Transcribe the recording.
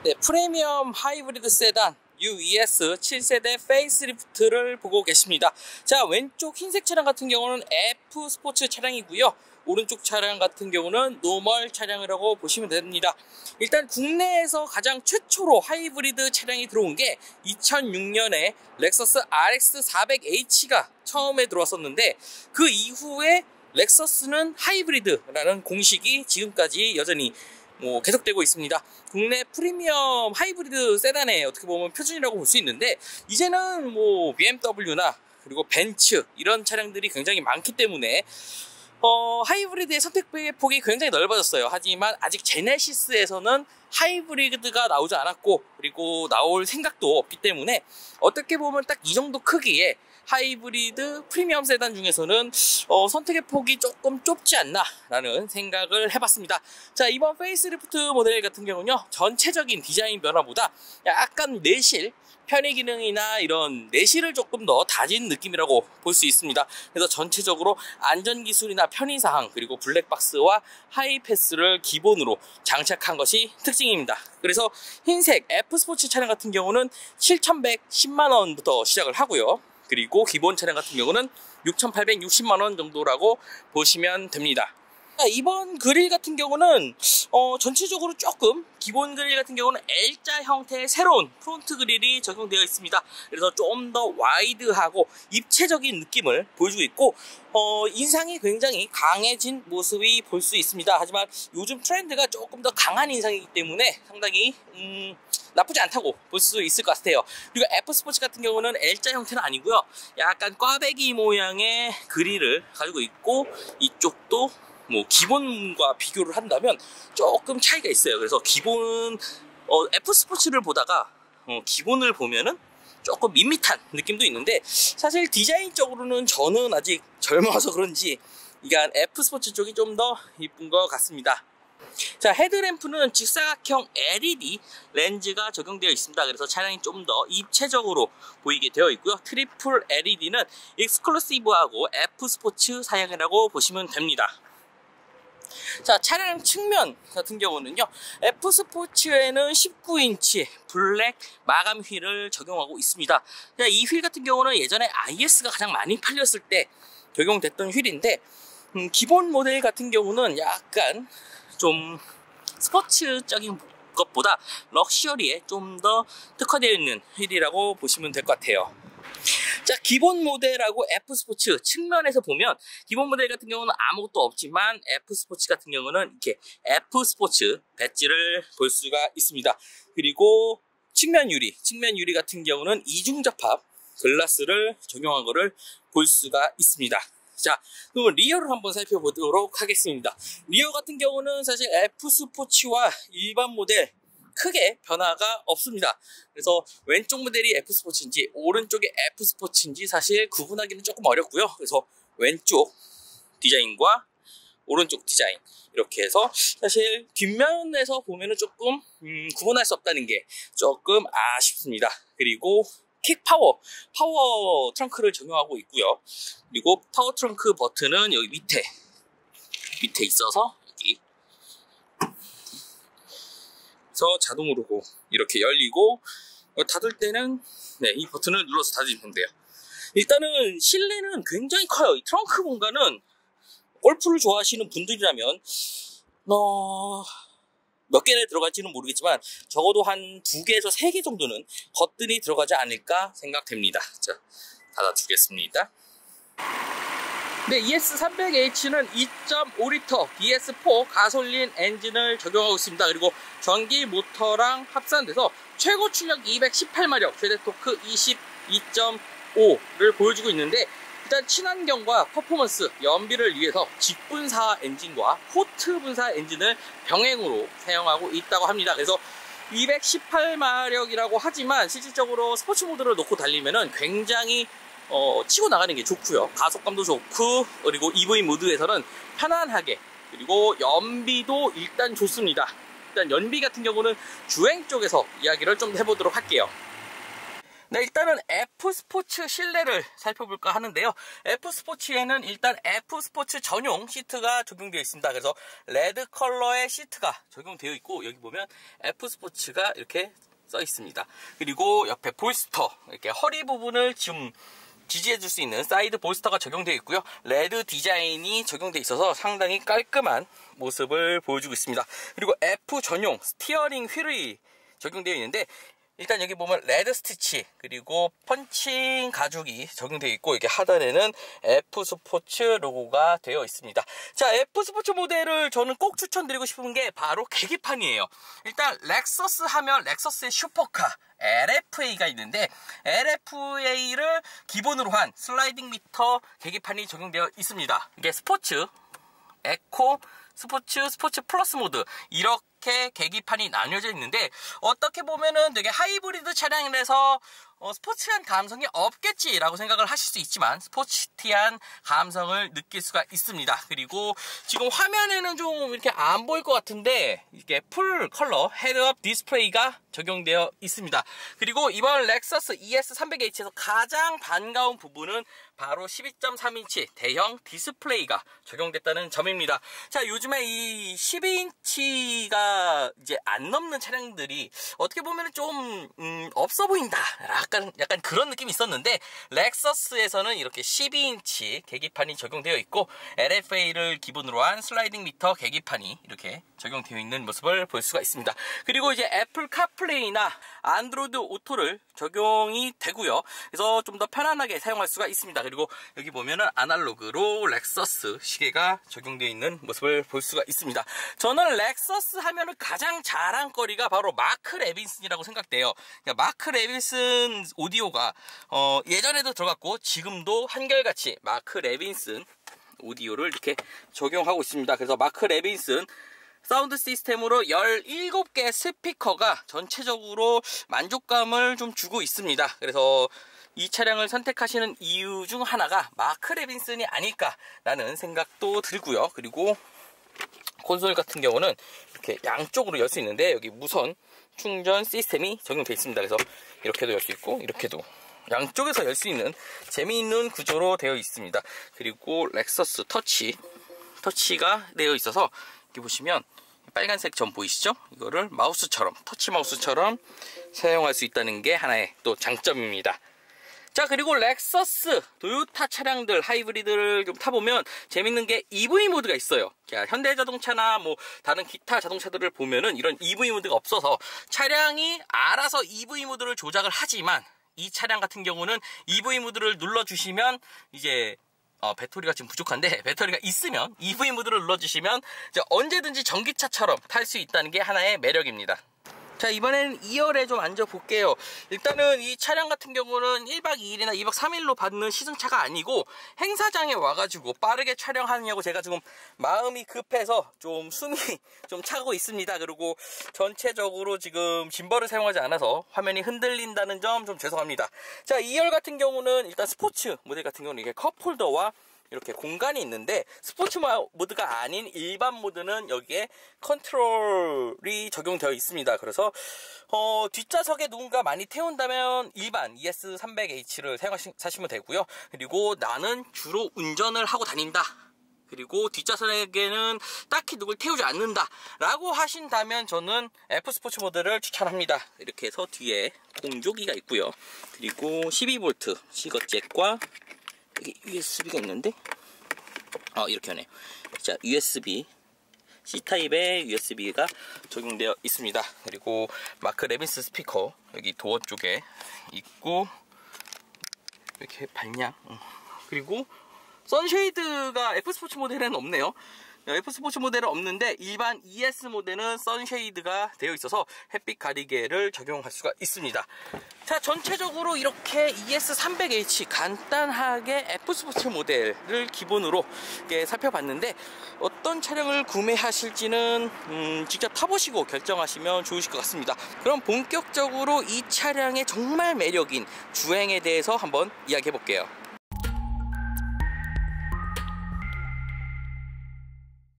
네, 프리미엄 하이브리드 세단 UES 7세대 페이스리프트를 보고 계십니다. 자, 왼쪽 흰색 차량 같은 경우는 F 스포츠 차량이고요. 오른쪽 차량 같은 경우는 노멀 차량이라고 보시면 됩니다. 일단 국내에서 가장 최초로 하이브리드 차량이 들어온 게 2006년에 렉서스 RX 400H가 처음에 들어왔었는데, 그 이후에 렉서스는 하이브리드라는 공식이 지금까지 여전히 계속되고 있습니다. 국내 프리미엄 하이브리드 세단의 어떻게 보면 표준이라고 볼 수 있는데, 이제는 BMW나 그리고 벤츠 이런 차량들이 굉장히 많기 때문에 하이브리드의 선택의 폭이 굉장히 넓어졌어요. 하지만 아직 제네시스에서는 하이브리드가 나오지 않았고, 그리고 나올 생각도 없기 때문에 어떻게 보면 딱 이 정도 크기의 하이브리드 프리미엄 세단 중에서는 선택의 폭이 조금 좁지 않나 라는 생각을 해봤습니다. 자, 이번 페이스리프트 모델 같은 경우는요, 전체적인 디자인 변화보다 약간 내실, 편의 기능이나 이런 내실을 조금 더 다진 느낌이라고 볼 수 있습니다. 그래서 전체적으로 안전기술이나 편의사항, 그리고 블랙박스와 하이패스를 기본으로 장착한 것이 특징입니다. 그래서 흰색 F스포츠 차량 같은 경우는 7,110만원부터 시작을 하고요. 그리고 기본 차량 같은 경우는 6,860만원 정도라고 보시면 됩니다. 이번 그릴 같은 경우는 전체적으로 조금 기본 그릴 같은 경우는 L자 형태의 새로운 프론트 그릴이 적용되어 있습니다. 그래서 좀 더 와이드하고 입체적인 느낌을 보여주고 있고, 인상이 굉장히 강해진 모습이 볼 수 있습니다. 하지만 요즘 트렌드가 조금 더 강한 인상이기 때문에 상당히 나쁘지 않다고 볼 수 있을 것 같아요. 그리고 F스포츠 같은 경우는 L자 형태는 아니고요, 약간 꽈배기 모양의 그릴을 가지고 있고, 이쪽도 기본과 비교를 한다면 조금 차이가 있어요. 그래서 기본 F스포츠를 보다가 기본을 보면은 조금 밋밋한 느낌도 있는데, 사실 디자인적으로는 저는 아직 젊어서 그런지 이간 F스포츠 쪽이 좀 더 이쁜 것 같습니다. 자, 헤드램프는 직사각형 LED 렌즈가 적용되어 있습니다. 그래서 차량이 좀 더 입체적으로 보이게 되어 있고요. 트리플 LED는 익스클루시브하고 F스포츠 사양이라고 보시면 됩니다. 자, 차량 측면 같은 경우는요, F스포츠에는 19인치 블랙 마감 휠을 적용하고 있습니다. 자, 이 휠 같은 경우는 예전에 IS가 가장 많이 팔렸을 때 적용됐던 휠인데, 기본 모델 같은 경우는 약간 좀 스포츠적인 것보다 럭셔리에 좀 더 특화되어 있는 휠이라고 보시면 될 것 같아요. 자, 기본 모델하고 F스포츠 측면에서 보면, 기본 모델 같은 경우는 아무것도 없지만 F스포츠 같은 경우는 이렇게 F스포츠 배지를 볼 수가 있습니다. 그리고 측면 유리 같은 경우는 이중접합 글라스를 적용한 거를 볼 수가 있습니다. 자, 그럼 리어를 한번 살펴보도록 하겠습니다. 리어 같은 경우는 사실 F스포츠와 일반 모델 크게 변화가 없습니다. 그래서 왼쪽 모델이 F스포츠인지 오른쪽이 F스포츠인지 사실 구분하기는 조금 어렵고요. 그래서 왼쪽 디자인과 오른쪽 디자인 이렇게 해서 사실 뒷면에서 보면은 조금 구분할 수 없다는 게 조금 아쉽습니다. 그리고 킥 파워 트렁크를 적용하고 있고요. 그리고 파워 트렁크 버튼은 여기 밑에 있어서 여기 자동으로 이렇게 열리고, 닫을 때는 이 버튼을 눌러서 닫으시면 돼요. 일단은 실내는 굉장히 커요. 이 트렁크 공간은 골프를 좋아하시는 분들이라면 몇 개를 들어갈지는 모르겠지만 적어도 한 2개에서 3개 정도는 겉들이 들어가지 않을까 생각됩니다. 자, 닫아주겠습니다. 네, ES300H는 2.5L BS4 가솔린 엔진을 적용하고 있습니다. 그리고 전기 모터랑 합산돼서 최고 출력 218마력, 최대 토크 22.5를 보여주고 있는데, 일단 친환경과 퍼포먼스, 연비를 위해서 직분사 엔진과 포트 분사 엔진을 병행으로 사용하고 있다고 합니다. 그래서 218마력이라고 하지만 실질적으로 스포츠 모드를 놓고 달리면은 굉장히 치고 나가는 게 좋고요. 가속감도 좋고, 그리고 EV 모드에서는 편안하게, 그리고 연비도 일단 좋습니다. 일단 연비 같은 경우는 주행 쪽에서 이야기를 좀 해보도록 할게요. 네, 일단은 F스포츠 실내를 살펴볼까 하는데요. F스포츠에는 일단 F스포츠 전용 시트가 적용되어 있습니다. 그래서 레드 컬러의 시트가 적용되어 있고, 여기 보면 F스포츠가 이렇게 써 있습니다. 그리고 옆에 볼스터, 이렇게 허리 부분을 좀 지지해줄 수 있는 사이드 볼스터가 적용되어 있고요. 레드 디자인이 적용되어 있어서 상당히 깔끔한 모습을 보여주고 있습니다. 그리고 F 전용 스티어링 휠이 적용되어 있는데, 일단 여기 보면 레드 스티치, 그리고 펀칭 가죽이 적용되어 있고, 이게 하단에는 F스포츠 로고가 되어 있습니다. 자, F스포츠 모델을 저는 꼭 추천드리고 싶은 게 바로 계기판이에요. 일단 렉서스 하면 렉서스의 슈퍼카 LFA가 있는데, LFA를 기본으로 한 슬라이딩 미터 계기판이 적용되어 있습니다. 이게 스포츠, 에코, 스포츠 플러스 모드, 이렇게 계기판이 나뉘어져 있는데, 어떻게 보면은 되게 하이브리드 차량이라서 스포츠한 감성이 없겠지라고 생각을 하실 수 있지만, 스포티한 감성을 느낄 수가 있습니다. 그리고 지금 화면에는 좀 이렇게 안 보일 것 같은데, 이게 풀 컬러 헤드업 디스플레이가 적용되어 있습니다. 그리고 이번 렉서스 ES300H에서 가장 반가운 부분은 바로 12.3인치 대형 디스플레이가 적용됐다는 점입니다. 자, 요즘에 이 12인치가 이제 안 넘는 차량들이 어떻게 보면 좀 없어 보인다, 약간 그런 느낌이 있었는데, 렉서스에서는 이렇게 12인치 계기판이 적용되어 있고, LFA를 기본으로 한 슬라이딩 미터 계기판이 이렇게 적용되어 있는 모습을 볼 수가 있습니다. 그리고 이제 애플 카플레이나 안드로이드 오토를 적용이 되고요. 그래서 좀 더 편안하게 사용할 수가 있습니다. 그리고 여기 보면은 아날로그로 렉서스 시계가 적용되어 있는 모습을 볼 수가 있습니다. 저는 렉서스 하면은 가장 자랑거리가 바로 마크 레빈슨이라고 생각돼요. 그러니까 마크 레빈슨 오디오가 예전에도 들어갔고 지금도 한결같이 마크 레빈슨 오디오를 이렇게 적용하고 있습니다. 그래서 마크 레빈슨 사운드 시스템으로 17개 스피커가 전체적으로 만족감을 좀 주고 있습니다. 그래서 이 차량을 선택하시는 이유 중 하나가 마크 레빈슨이 아닐까라는 생각도 들고요. 그리고 콘솔 같은 경우는 이렇게 양쪽으로 열 수 있는데, 여기 무선 충전 시스템이 적용되어 있습니다. 그래서 이렇게도 열 수 있고, 이렇게도 양쪽에서 열 수 있는 재미있는 구조로 되어 있습니다. 그리고 렉서스 터치가 되어 있어서, 여기 보시면 빨간색 점 보이시죠? 이거를 마우스처럼, 터치 마우스처럼 사용할 수 있다는 게 하나의 또 장점입니다. 자, 그리고 렉서스, 도요타 차량들, 하이브리드를 좀 타보면 재밌는 게 EV 모드가 있어요. 현대자동차나 뭐 다른 기타 자동차들을 보면은 이런 EV 모드가 없어서 차량이 알아서 EV 모드를 조작을 하지만, 이 차량 같은 경우는 EV 모드를 눌러주시면 이제 배터리가 지금 부족한데, 배터리가 있으면 EV 모드를 눌러주시면 이제 언제든지 전기차처럼 탈 수 있다는 게 하나의 매력입니다. 자, 이번에는 2열에 좀 앉아볼게요. 일단은 이 차량 같은 경우는 1박 2일이나 2박 3일로 받는 시승차가 아니고 행사장에 와가지고 빠르게 촬영하느냐고 제가 지금 마음이 급해서 좀 숨이 좀 차고 있습니다. 그리고 전체적으로 지금 짐벌을 사용하지 않아서 화면이 흔들린다는 점 좀 죄송합니다. 자, 2열 같은 경우는 일단 스포츠 모델 같은 경우는 이게 컵홀더와 이렇게 공간이 있는데, 스포츠 모드가 아닌 일반 모드는 여기에 컨트롤이 적용되어 있습니다. 그래서 뒷좌석에 누군가 많이 태운다면 일반 ES300H를 사시면 되고요. 그리고 나는 주로 운전을 하고 다닌다, 그리고 뒷좌석에는 딱히 누굴 태우지 않는다 라고 하신다면 저는 F스포츠 모드를 추천합니다. 이렇게 해서 뒤에 공조기가 있고요. 그리고 12V 시거잭과 여기 USB가 있는데, 이렇게 하네요. 자, USB C타입의 USB가 적용되어 있습니다. 그리고 마크 레빈슨 스피커 여기 도어 쪽에 있고, 이렇게 반냥, 그리고 선쉐이드가 F스포츠 모델에는 없네요. F스포츠 모델은 없는데 일반 ES 모델은 선쉐이드가 되어 있어서 햇빛 가리개를 적용할 수가 있습니다. 자, 전체적으로 이렇게 ES300H 간단하게 F스포츠 모델을 기본으로 살펴봤는데, 어떤 차량을 구매하실지는 직접 타보시고 결정하시면 좋으실 것 같습니다. 그럼 본격적으로 이 차량의 정말 매력인 주행에 대해서 한번 이야기해 볼게요.